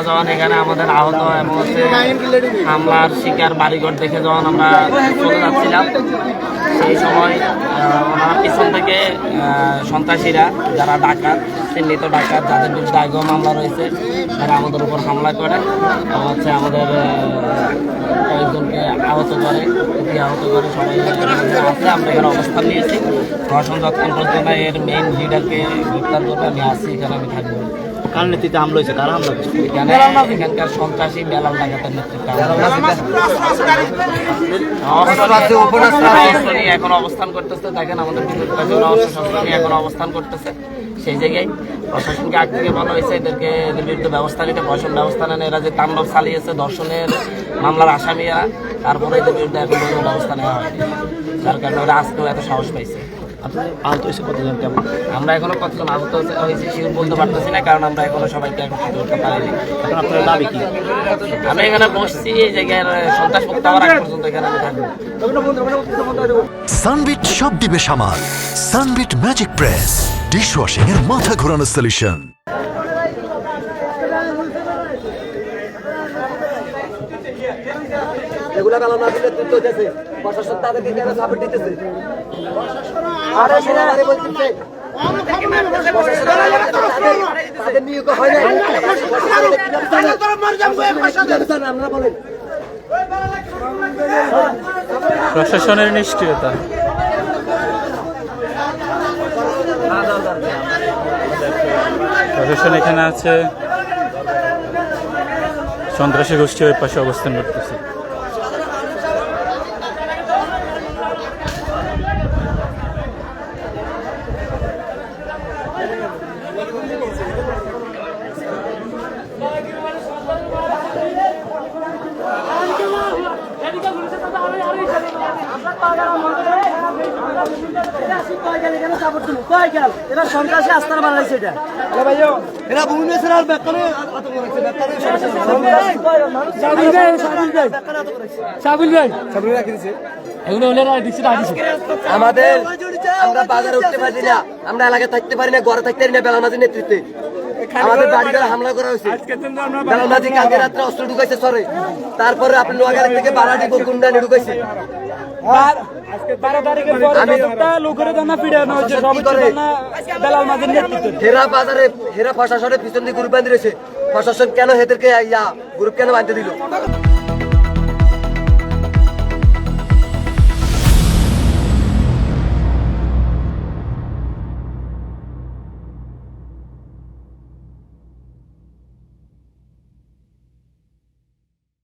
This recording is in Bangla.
যখন এখানে আমাদের আহত এবং হামলার শিকার বাড়িঘর দেখে যখন আমরা চলে যাচ্ছিলাম, সেই সময় ওনারা পিছন থেকে সন্ত্রাসীরা যারা ডাকাত, চিহ্নিত ডাকাত, যাদের বিরুদ্ধে আগেও মামলা রয়েছে, তারা আমাদের উপর হামলা করে আমাদের কয়েকজনকে আহত করে, আহত করে সবাই আছে। আমরা এখানে অবস্থান নিয়েছি, প্রশাসন যতক্ষণ পর্যন্ত এর মেইন লিডারকে গ্রেপ্তার করবে আমি আসছি, এখানে আমি থাকবো। কার নেতৃত্বে হামলা হয়েছে? কারা হামলা করছে? এখানকার সন্ত্রাসী বেলাল ডাকাতের নেতৃত্বে এখন অবস্থান করতেছে। দেখেন আমাদের এখন অবস্থান করতেছে সেই জায়গায়। প্রশাসনকে আগ থেকে বলা হয়েছে এদের বিরুদ্ধে ব্যবস্থা নিতে, প্রশাসন ব্যবস্থা নেন। এরা যে তাণ্ডব চালিয়েছে ধর্ষণের মামলার আসামিরা, তারপরে এদের বিরুদ্ধে এখন ব্যবস্থা নেওয়া হয়, যার কারণে ওরা আজকেও এত সাহস পাইছে। আপনি আহত হয়েছে কতজন? কেমন? আমরা এখনো কতজন আহত হয়েছি শিওর বলতে পারতেছি না, কারণ আমরা এখনো সবাইকে এখন করতে পারিনি। এখন আপনার দাবি কি? আমি এখানে বসছি এই জায়গায় সন্ত্রাস মুক্ত হওয়ার আগ পর্যন্ত এখানে আমি থাকবো। সানবিট সব দিবে সামাল। সানবিট ম্যাজিক প্রেস ডিশওয়াশিং এর মাথা ঘোরানো সলিউশন। এগুলা কালো না দিলে তুই তো দেশে প্রশাসন তাদেরকে কেন সাপোর্ট দিতেছে? আরে সেটা আরে বলতেছে তাদের নিয়োগ হয় না। আমরা বলেন প্রশাসনের নিষ্ক্রিয়তা। প্রশাসন এখানে আছে, সন্ত্রাসী গোষ্ঠী ওই পাশে অবস্থান করতেছে। এরা সন্ত্রাসী আস্থার বানাইছে এটা। এরা ভুবনেশ্বর ব্যাপারে আমাদের আমরা বাজারে উঠতে পারি না, আমরা এলাকায় থাকতে পারি না, ঘরে থাকতে পারি না। বেলামাজির নেতৃত্বে আমাদের বাড়িঘরে হামলা করা হয়েছে। বেলামাজি কালকে রাত্রে অস্ত্র ঢুকাইছে সরে, তারপরে আপনি নোয়াগাড়ি থেকে বারাটি গুন্ডা ঢুকাইছে। হেরা বাজারে হেরা প্রশাসনের পিছন দিয়ে গ্রুপ বাঁধি রয়েছে। প্রশাসন কেন হেদেরকে গ্রুপ কেন বাঁধতে দিল?